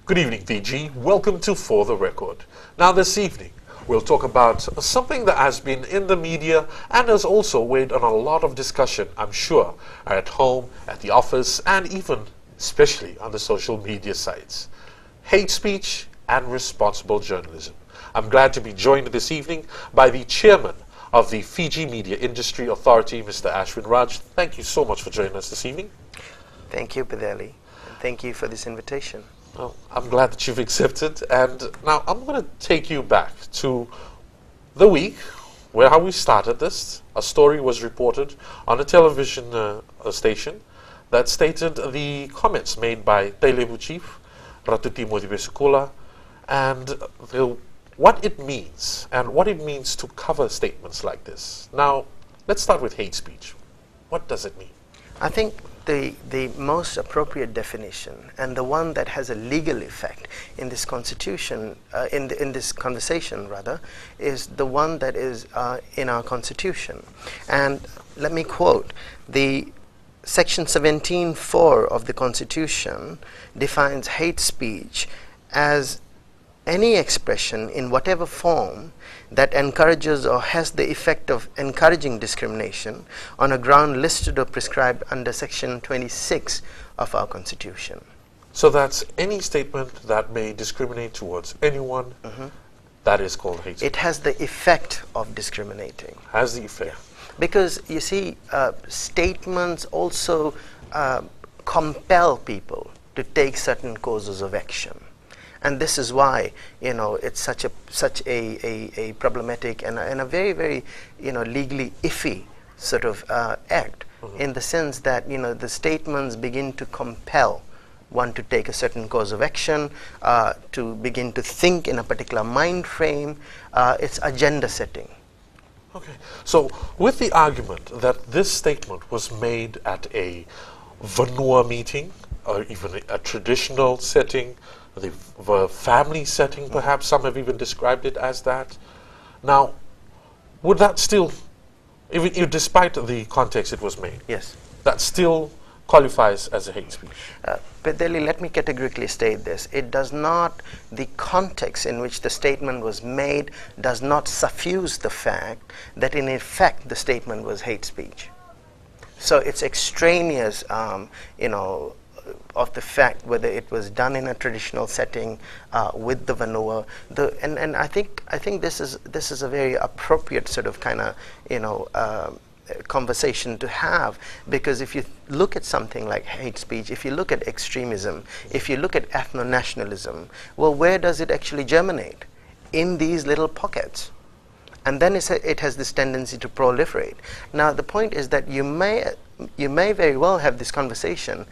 Good evening, VG. Welcome to For the Record. Now this evening, we'll talk about something that has been in the media and has also weighed on a lot of discussion, I'm sure, at home, at the office, and even, especially on the social media sites. Hate speech and responsible journalism. I'm glad to be joined this evening by the chairman of the Fiji Media Industry Authority, Mr. Ashwin Raj. Thank you so much for joining us this evening. Thank you, Padeli, and thank you for this invitation. Well, I'm glad that you've accepted, and now I'm going to take you back to the week where how we started this. A story was reported on a television station that stated the comments made by Tailebu Chief Ratuti Modibesukula and what it means to cover statements like this. Now, let's start with hate speech. What does it mean? I think the most appropriate definition, and the one that has a legal effect in this constitution, in this conversation rather, is the one that is in our constitution. And let me quote, the section 17(4) of the constitution defines hate speech as any expression in whatever form that encourages or has the effect of encouraging discrimination on a ground listed or prescribed under section 26 of our constitution. So that's any statement that may discriminate towards anyone, that is called hate speech. It has the effect of discriminating. Has the effect. Yeah. Because you see, statements also compel people to take certain courses of action. And this is why, it's such a problematic and a very, very, legally iffy sort of act, in the sense that, the statements begin to compel one to take a certain course of action, to begin to think in a particular mind frame. It's agenda setting. Okay. So with the argument that this statement was made at a Vanua meeting, or even a traditional setting, the family setting, perhaps some have even described it as that. Now, would that still, even despite the context it was made, yes, that still qualifies as a hate speech? Pedeli, let me categorically state this. It does not, the context in which the statement was made does not suffuse the fact that in effect the statement was hate speech. So it's extraneous, of the fact whether it was done in a traditional setting with the Vanua. And I think this is a very appropriate sort of kind of conversation to have, because if you look at something like hate speech, if you look at extremism, if you look at ethno-nationalism, well, where does it actually germinate? In these little pockets. And then it has this tendency to proliferate. Now the point is that you may very well have this conversation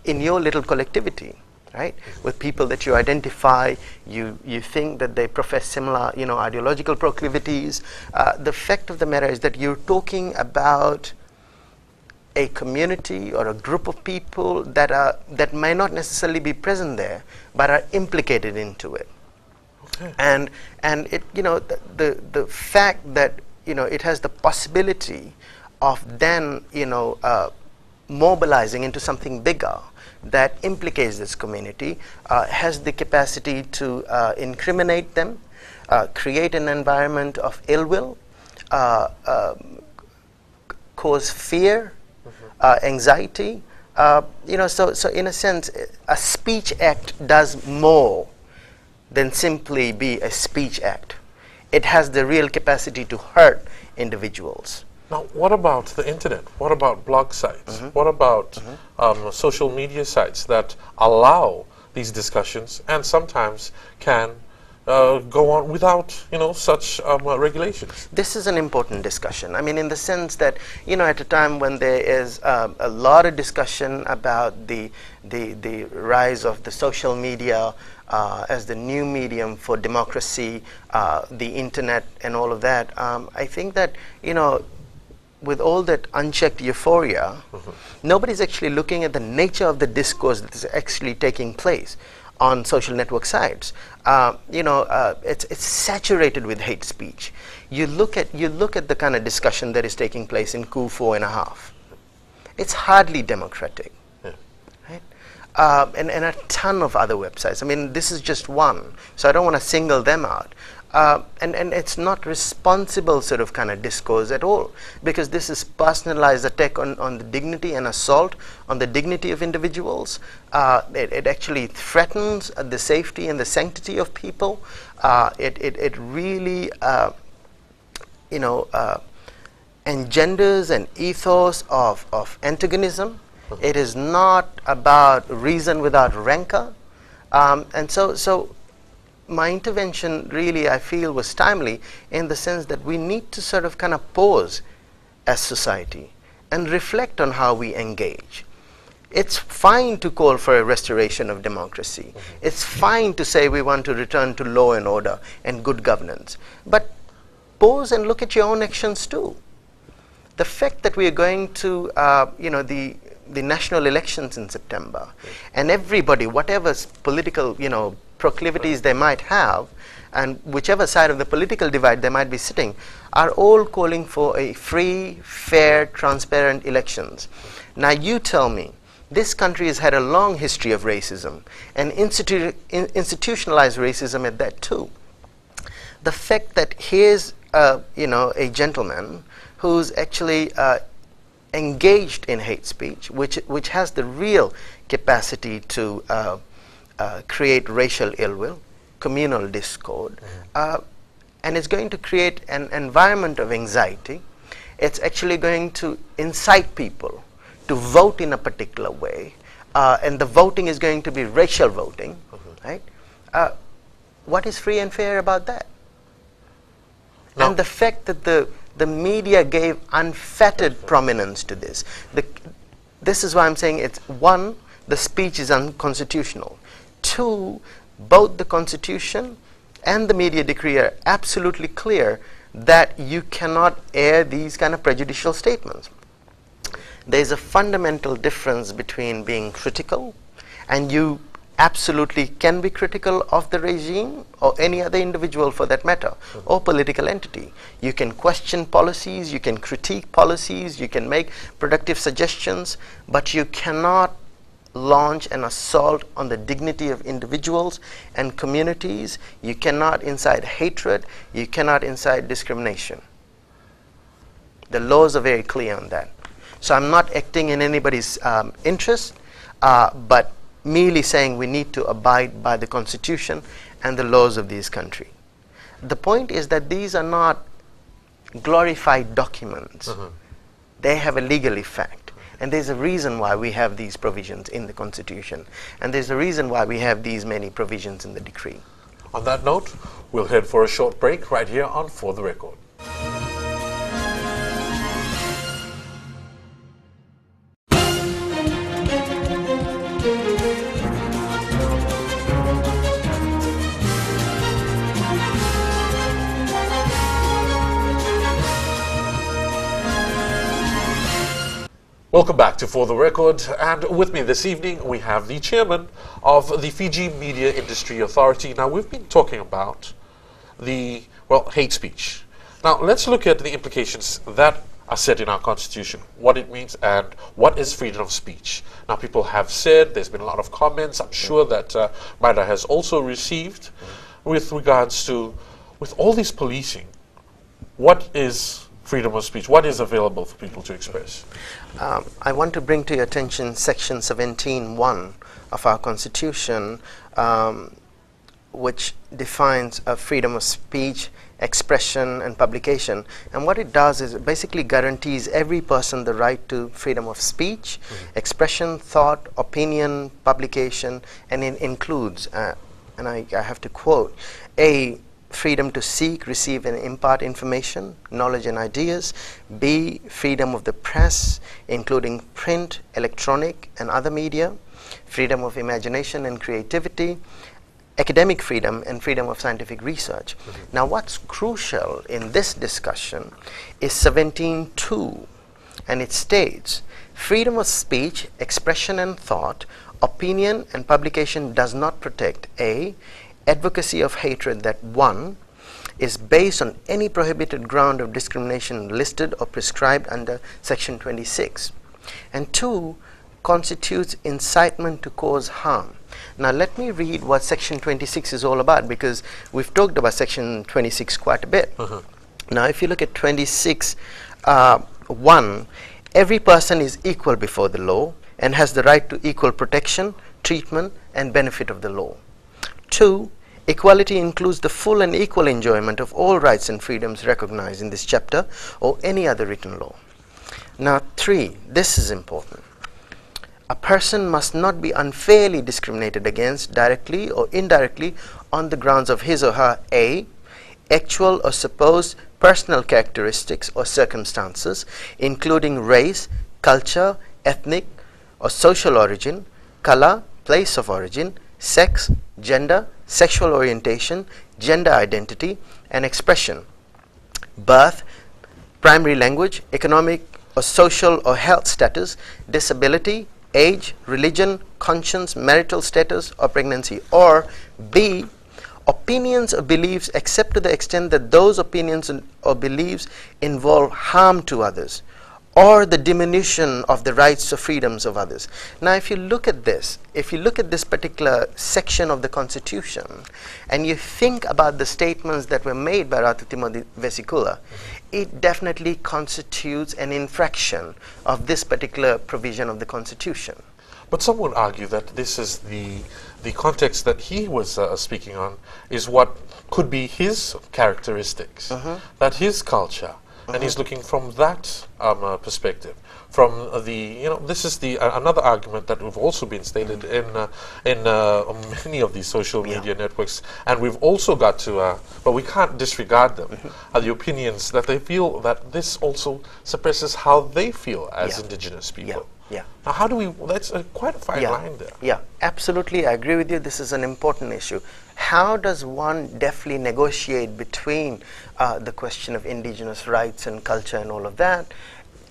in your little collectivity, right? With people that you identify, you think that they profess similar, ideological proclivities. The fact of the matter is that you're talking about a community or a group of people that may not necessarily be present there, but are implicated into it. Okay. And it, the fact that it has the possibility of then mobilizing into something bigger that implicates this community, has the capacity to incriminate them, create an environment of ill will, cause fear, anxiety. So in a sense, a speech act does more than simply be a speech act. It has the real capacity to hurt individuals. Now, what about the internet? What about blog sites? What about social media sites that allow these discussions and sometimes can go on without, such regulations? This is an important discussion. I mean, in the sense that, at a time when there is a lot of discussion about the rise of the social media as the new medium for democracy, the internet and all of that, I think that, with all that unchecked euphoria, nobody's actually looking at the nature of the discourse that is actually taking place on social network sites. It's saturated with hate speech. You look at the kind of discussion that is taking place in Coup 4.5. It's hardly democratic. Yeah. Right? and a ton of other websites. I mean, this is just one, so I don't want to single them out. And it's not responsible sort of kind of discourse at all, because this is personalized attack on the dignity and assault on the dignity of individuals. It actually threatens the safety and the sanctity of people. It really, engenders an ethos of antagonism. It is not about reason without rancor. And so my intervention really, I feel, was timely in the sense that we need to sort of kind of pause as society and reflect on how we engage. It's fine to call for a restoration of democracy. It's fine to say we want to return to law and order and good governance. But pause and look at your own actions too. The fact that we are going to, the national elections in September, and everybody, whatever political, proclivities they might have, and whichever side of the political divide they might be sitting, are all calling for a free, fair, transparent elections. Now you tell me, this country has had a long history of racism, and institutionalized racism at that too. The fact that here's a gentleman who's actually engaged in hate speech, which has the real capacity to create racial ill will, communal discord, and it's going to create an environment of anxiety. It's actually going to incite people to vote in a particular way, and the voting is going to be racial voting, right? What is free and fair about that? No. And the fact that the media gave unfettered prominence to this. This is why I'm saying it's one, the speech is unconstitutional. Two, both the Constitution and the media decree are absolutely clear that you cannot air these kind of prejudicial statements. There's a fundamental difference between being critical, and you absolutely can be critical of the regime or any other individual for that matter, or political entity. You can question policies, you can critique policies, you can make productive suggestions, but you cannot launch an assault on the dignity of individuals and communities. You cannot incite hatred, you cannot incite discrimination. The laws are very clear on that. So I'm not acting in anybody's interest, but merely saying we need to abide by the Constitution and the laws of this country. The point is that these are not glorified documents. They have a legal effect. And there's a reason why we have these provisions in the Constitution. And there's a reason why we have these many provisions in the decree. On that note, we'll head for a short break right here on For the Record. Welcome back to For the Record, and with me this evening we have the chairman of the Fiji Media Industry Authority. Now, we've been talking about hate speech. Now, let's look at the implications that are set in our Constitution, what it means, and what is freedom of speech. Now, people have said, there's been a lot of comments, I'm sure that Maida has also received, with regards to, with all this policing, what is freedom of speech? What is available for people to express? I want to bring to your attention Section 17(1) of our Constitution, which defines freedom of speech, expression, and publication. And what it does is it basically guarantees every person the right to freedom of speech, expression, thought, opinion, publication, and it includes, and I have to quote, A, freedom to seek, receive, and impart information, knowledge, and ideas. B, freedom of the press, including print, electronic, and other media. Freedom of imagination and creativity. Academic freedom and freedom of scientific research. Now, what's crucial in this discussion is 17(2), and it states, freedom of speech, expression, and thought, opinion, and publication does not protect A, advocacy of hatred that 1, is based on any prohibited ground of discrimination listed or prescribed under Section 26, and 2, constitutes incitement to cause harm. Now let me read what section 26 is all about, because we've talked about section 26 quite a bit. Now if you look at 26 1, every person is equal before the law and has the right to equal protection, treatment and benefit of the law. 2, equality includes the full and equal enjoyment of all rights and freedoms recognized in this chapter or any other written law. Now 3, this is important. A person must not be unfairly discriminated against directly or indirectly on the grounds of his or her A, actual or supposed personal characteristics or circumstances, including race, culture, ethnic or social origin, color, place of origin, sex, gender, sexual orientation, gender identity and expression, birth, primary language, economic or social or health status, disability, age, religion, conscience, marital status or pregnancy, or B, opinions or beliefs except to the extent that those opinions or beliefs involve harm to others or the diminution of the rights or freedoms of others. Now if you look at this, particular section of the Constitution and you think about the statements that were made by Ratu Timothy Vesikula, it definitely constitutes an infraction of this particular provision of the Constitution. But some would argue that this is the context that he was speaking on is what could be his characteristics, that his culture, and he's looking from that perspective. From this is another argument that we've also been stated in many of these social media networks, and we've also got to, but we can't disregard them, are the opinions that they feel that this also suppresses how they feel as indigenous people. Now, how do we? That's quite a fine line there. Yeah, absolutely. I agree with you. This is an important issue. How does one deftly negotiate between the question of indigenous rights and culture and all of that,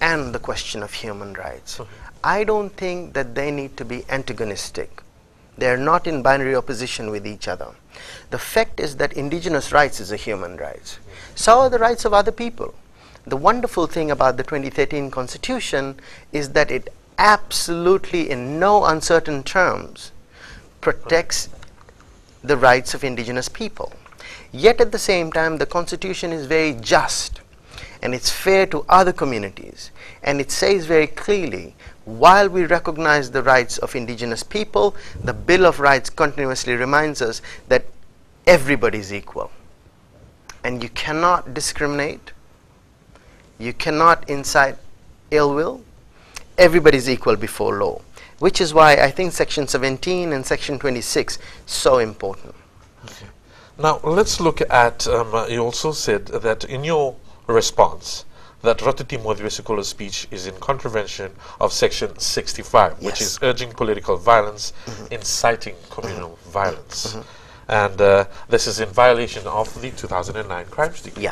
and the question of human rights? I don't think that they need to be antagonistic. They are not in binary opposition with each other. The fact is that indigenous rights is a human rights. So are the rights of other people. The wonderful thing about the 2013 Constitution is that it absolutely in no uncertain terms protects the rights of indigenous people. Yet at the same time the Constitution is very just and it's fair to other communities, and it says very clearly, while we recognize the rights of indigenous people, the Bill of Rights continuously reminds us that everybody is equal and you cannot discriminate, you cannot incite ill will. Everybody is equal before law, which is why I think section 17 and section 26 so important. Okay. Now let's look at, you also said that in your response that Ratu Timothy Vesikula's speech is in contravention of section 65, which is urging political violence, inciting communal violence. And this is in violation of the 2009 Crimes Decree.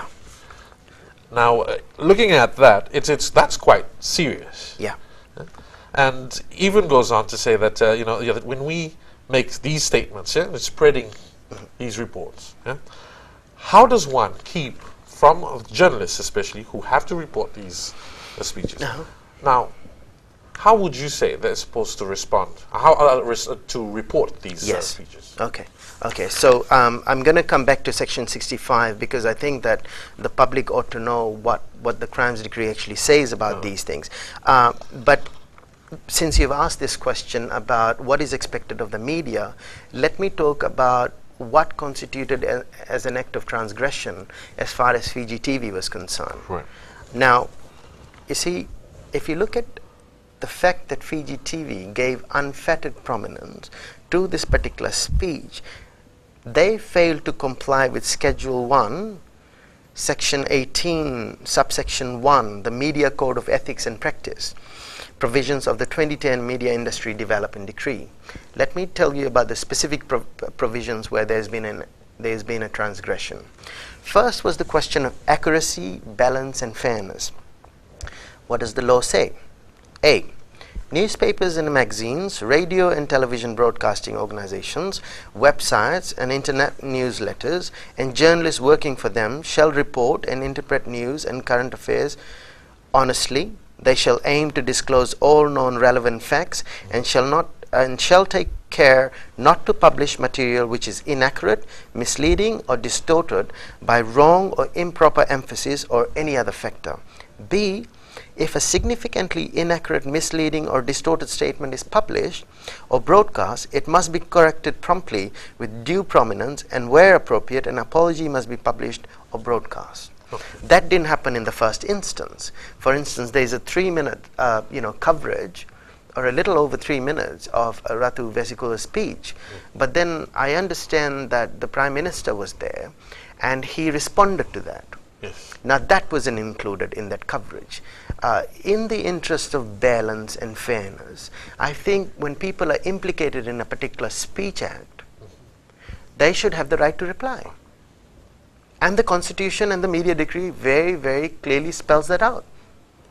Now, looking at that, that's quite serious. And even goes on to say that that when we make these statements, it's spreading these reports. How does one keep from journalists, especially who have to report these speeches? Now, how would you say they're supposed to respond? How to report these speeches? Okay, so I'm going to come back to section 65 because I think that the public ought to know what the Crimes Decree actually says about these things. But since you've asked this question about what is expected of the media, let me talk about what constituted as an act of transgression as far as Fiji TV was concerned. Now, you see, if you look at the fact that Fiji TV gave unfettered prominence to this particular speech, they failed to comply with Schedule 1, Section 18, Subsection 1, the Media Code of Ethics and Practice, provisions of the 2010 Media Industry Development Decree. Let me tell you about the specific provisions where there's been a transgression. First was the question of accuracy, balance and fairness. What does the law say? A. Newspapers and magazines, radio and television broadcasting organizations, websites and internet newsletters, and journalists working for them shall report and interpret news and current affairs honestly, They shall aim to disclose all known relevant facts and shall take care not to publish material which is inaccurate, misleading, or distorted by wrong or improper emphasis or any other factor. B. If a significantly inaccurate, misleading, or distorted statement is published or broadcast, it must be corrected promptly with due prominence, and where appropriate, an apology must be published or broadcast. Okay. That didn't happen in the first instance. For instance, there is a 3-minute coverage, or a little over 3 minutes, of Ratu Vesikula's speech. But then I understand that the Prime Minister was there and he responded to that. Yes. Now that wasn't included in that coverage. In the interest of balance and fairness, I think when people are implicated in a particular speech act, they should have the right to reply. And the Constitution and the media decree very, very clearly spells that out.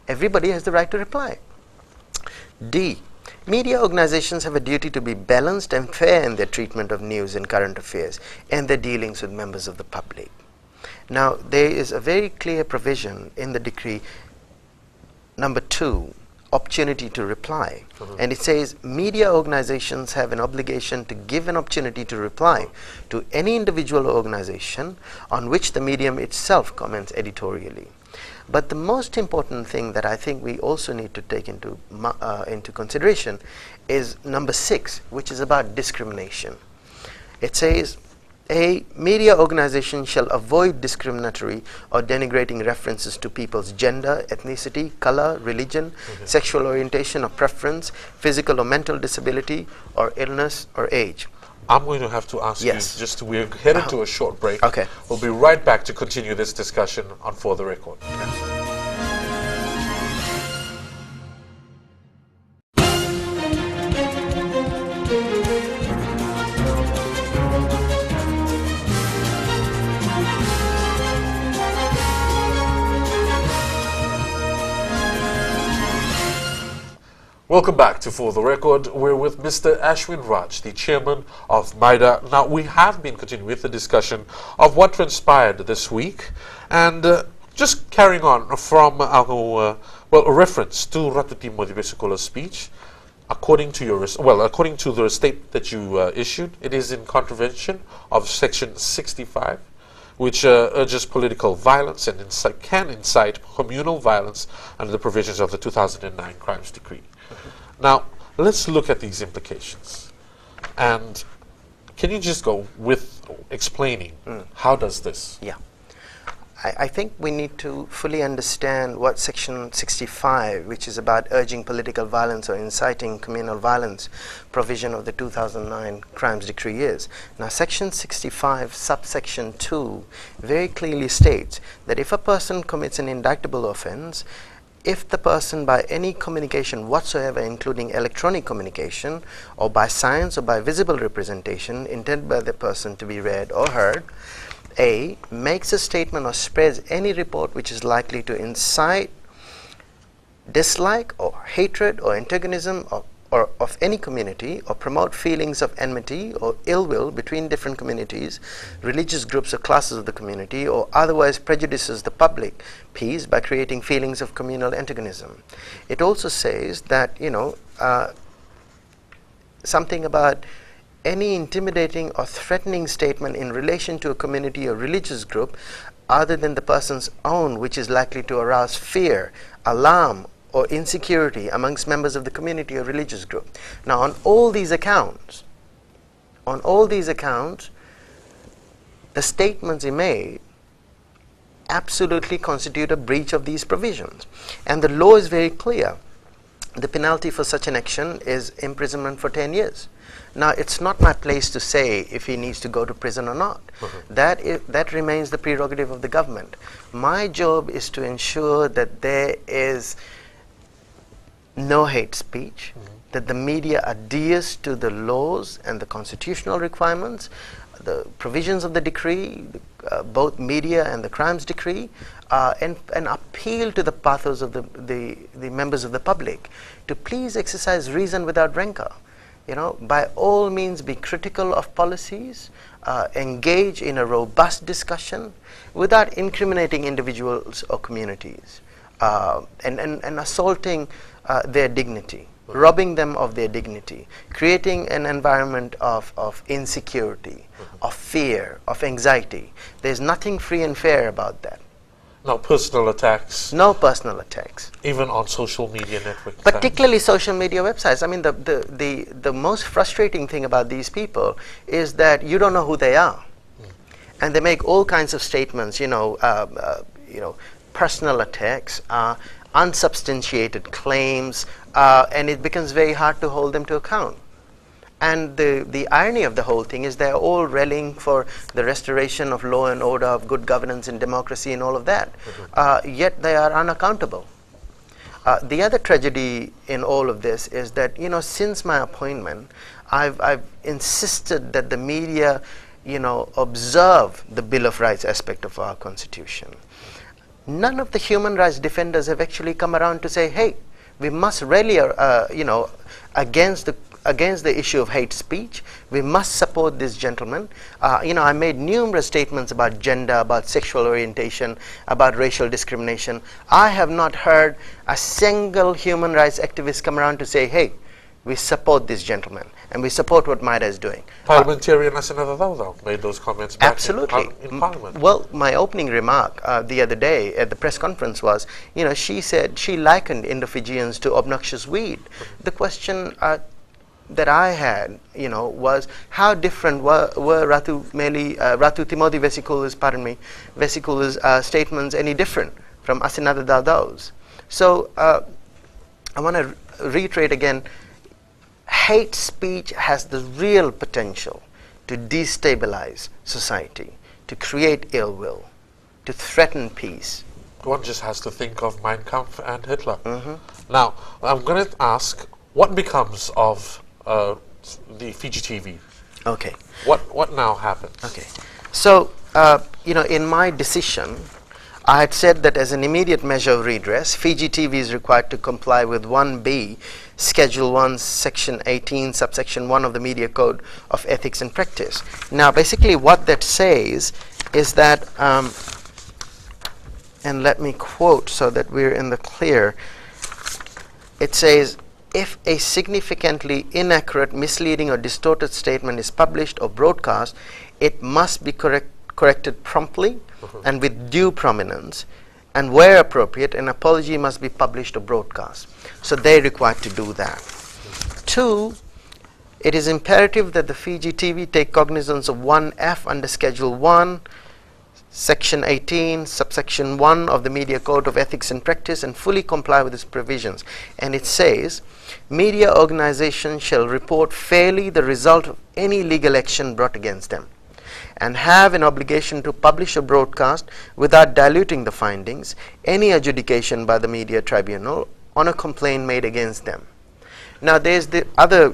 Everybody has the right to reply. D. Media organizations have a duty to be balanced and fair in their treatment of news and current affairs and their dealings with members of the public. Now, there is a very clear provision in the decree, number 2, opportunity to reply. And it says media organizations have an obligation to give an opportunity to reply to any individual or organization on which the medium itself comments editorially. But the most important thing that I think we also need to take into consideration is number 6, which is about discrimination. It says, A. Media organizations shall avoid discriminatory or denigrating references to people's gender, ethnicity, color, religion, sexual orientation or preference, physical or mental disability, or illness or age. I'm going to have to ask you, we're headed to a short break. Okay. We'll be right back to continue this discussion on For the Record. Welcome back to For the Record. We're with Mr. Ashwin Raj, the chairman of MIDA. Now, we have been continuing with the discussion of what transpired this week, and just carrying on from our, a reference to Ratuti Modivesikula's speech. According to the statement that you issued, it is in contravention of Section 65, which urges political violence and can incite communal violence under the provisions of the 2009 Crimes Decree. Now, let's look at these implications. And can you just go with explaining how does this? Yeah. I think we need to fully understand what Section 65, which is about urging political violence or inciting communal violence, provision of the 2009 Crimes Decree is. Now, Section 65, subsection 2, very clearly states that if a person commits an indictable offense, if the person by any communication whatsoever, including electronic communication, or by signs or by visible representation intended by the person to be read or heard, A. makes a statement or spreads any report which is likely to incite dislike or hatred or antagonism of any community, or promote feelings of enmity or ill will between different communities, religious groups or classes of the community, or otherwise prejudices the public peace by creating feelings of communal antagonism. It also says that, something about any intimidating or threatening statement in relation to a community or religious group other than the person's own, which is likely to arouse fear, alarm, or insecurity amongst members of the community or religious group. Now, on all these accounts, the statements he made absolutely constitute a breach of these provisions. And the law is very clear. The penalty for such an action is imprisonment for 10 years. Now, it's not my place to say if he needs to go to prison or not. That remains the prerogative of the government. My job is to ensure that there is no hate speech, that the media adheres to the laws and the constitutional requirements, the provisions of the decree, both media and the Crimes Decree, and appeal to the pathos of the members of the public to please exercise reason without rancor. By all means be critical of policies, engage in a robust discussion without incriminating individuals or communities. and assaulting their dignity, robbing them of their dignity, creating an environment of insecurity, of fear, of anxiety. There's nothing free and fair about that. No personal attacks. No personal attacks. Even on social media networks. Particularly social media websites. I mean, the most frustrating thing about these people is that you don't know who they are. And they make all kinds of statements, personal attacks, unsubstantiated claims, and it becomes very hard to hold them to account. And the irony of the whole thing is they're all rallying for the restoration of law and order, of good governance and democracy and all of that, yet they are unaccountable. The other tragedy in all of this is that, since my appointment, I've insisted that the media, observe the Bill of Rights aspect of our Constitution. None of the human rights defenders have actually come around to say, hey, we must rally, against the issue of hate speech. We must support this gentleman. I made numerous statements about gender, about sexual orientation, about racial discrimination. I have not heard a single human rights activist come around to say, hey, we support this gentleman and we support what Maida is doing. Parliamentarian Asanada Dawda made those comments back absolutely. in Parliament. Well, my opening remark the other day at the press conference was, she said she likened Indo-Fijians to obnoxious weed. The question that I had, was how different were Ratu Timothy Vesikula's statements any different from Asanada Dawda's? So I want to reiterate again, hate speech has the real potential to destabilize society, to create ill will, to threaten peace. One just has to think of Mein Kampf and Hitler. Now, I'm going to ask, what becomes of the Fiji TV? Okay. What now happens? Okay. So, in my decision, I had said that as an immediate measure of redress, Fiji TV is required to comply with 1B, Schedule 1, Section 18, Subsection 1 of the Media Code of Ethics and Practice. Now, basically what that says is that, and let me quote so that we're in the clear, it says, if a significantly inaccurate, misleading or distorted statement is published or broadcast, it must be corrected promptly and with due prominence, and where appropriate, an apology must be published or broadcast. So they're required to do that. 2, it is imperative that the Fiji TV take cognizance of 1F under Schedule 1, Section 18, Subsection 1 of the Media Code of Ethics and Practice, and fully comply with its provisions. And it says, media organizations shall report fairly the result of any legal action brought against them, and have an obligation to publish or broadcast, without diluting the findings, any adjudication by the media tribunal on a complaint made against them. Now there's the other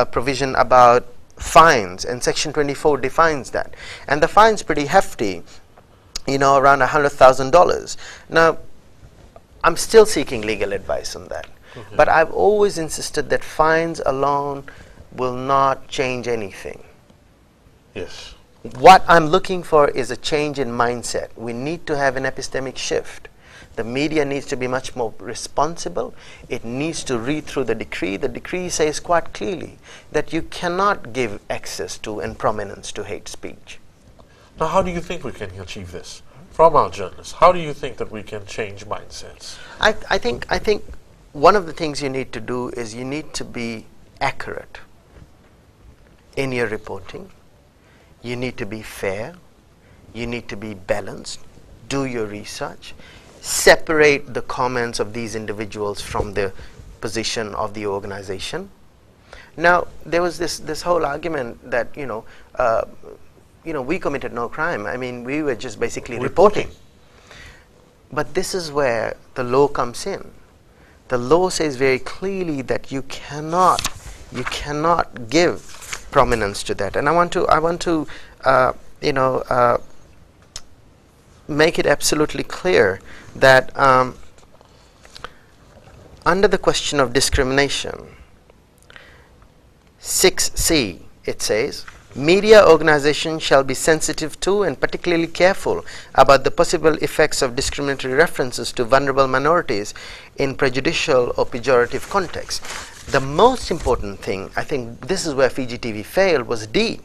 provision about fines, and Section 24 defines that, and the fine's pretty hefty, around $100,000. Now I'm still seeking legal advice on that, but I've always insisted that fines alone will not change anything. Yes. What I'm looking for is a change in mindset. We need to have an epistemic shift. The media needs to be much more responsible. It needs to read through the decree. The decree says quite clearly that you cannot give access to and prominence to hate speech. Now, how do you think we can achieve this? From our journalists, how do you think that we can change mindsets? I think one of the things you need to do is you need to be accurate in your reporting. You need to be fair. You need to be balanced. Do your research. Separate the comments of these individuals from the position of the organization. Now, there was this whole argument that we committed no crime. I mean, we were just basically reporting. But this is where the law comes in. The law says very clearly that you cannot give prominence to that. And I want to make it absolutely clear that under the question of discrimination, 6C, it says, Media organizations shall be sensitive to and particularly careful about the possible effects of discriminatory references to vulnerable minorities in prejudicial or pejorative contexts. The most important thing, I think this is where Fiji TV failed, was D.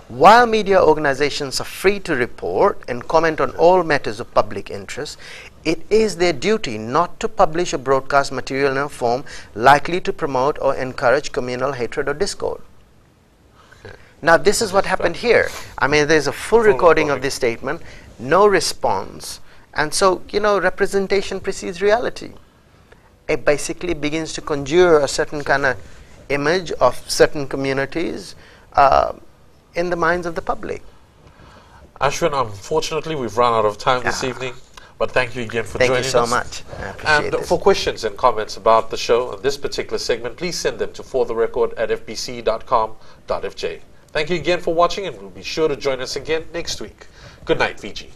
While media organizations are free to report and comment on all matters of public interest, it is their duty not to publish or broadcast material in a form likely to promote or encourage communal hatred or discord. Okay. Now, this is what happened here. I mean, there's a full recording of this statement, no response, and so, you know, representation precedes reality. It basically begins to conjure a certain kind of image of certain communities in the minds of the public. Ashwin, unfortunately, we've run out of time this evening, but thank you again for joining us. Thank you so much. I appreciate And for questions and comments about the show and this particular segment, please send them to fortherecord@fbc.com.fj. Thank you again for watching, and we'll be sure to join us again next week. Good night, Fiji.